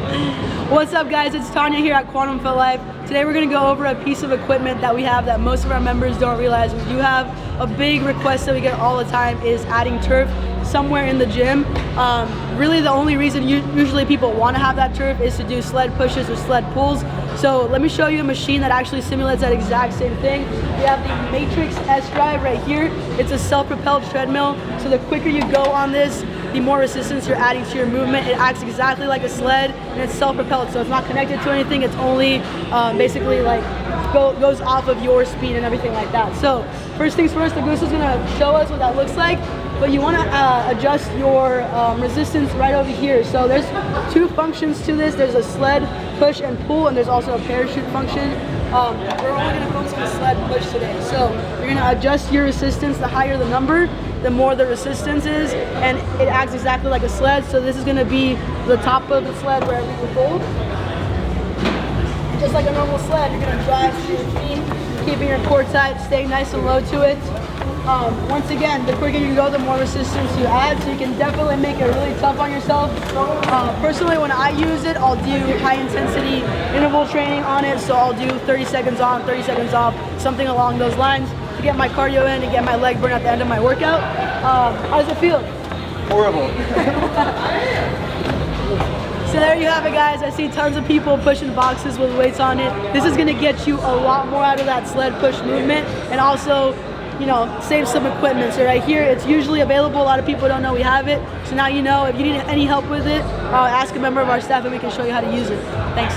What's up, guys? It's Tanya here at Quantum Fit Life. Today we're going to go over a piece of equipment that we have that most of our members don't realize. We do have a big request that we get all the time is adding turf somewhere in the gym. Really the only reason usually people want to have that turf is to do sled pushes or sled pulls. So let me show you a machine that actually simulates that exact same thing. We have the Matrix S Drive right here. It's a self-propelled treadmill. So the quicker you go on this, the more resistance you're adding to your movement. It acts exactly like a sled, and it's self-propelled, so it's not connected to anything. It's only basically like goes off of your speed and everything like that. So first things first, Augusto's gonna show us what that looks like. But you want to adjust your resistance right over here. So there's two functions to this. There's a sled push and pull, and there's also a parachute function. We're only going to focus on the sled push today. So you're going to adjust your resistance. The higher the number, the more the resistance is, and it acts exactly like a sled. So this is going to be the top of the sled wherever you hold. Just like a normal sled, you're going to drive to your feet, keeping your core tight, staying nice and low to it. Once again, the quicker you go, the more resistance you add, so you can definitely make it really tough on yourself. Personally, when I use it, I'll do high intensity interval training on it, so I'll do 30 seconds on, 30 seconds off, something along those lines to get my cardio in and get my leg burn at the end of my workout. How does it feel? Horrible. So there you have it, guys. I see tons of people pushing boxes with weights on it. This is gonna get you a lot more out of that sled push movement, and also, you know, save some equipment. So right here, it's usually available. A lot of people don't know we have it. So now you know. If you need any help with it, ask a member of our staff and we can show you how to use it. Thanks.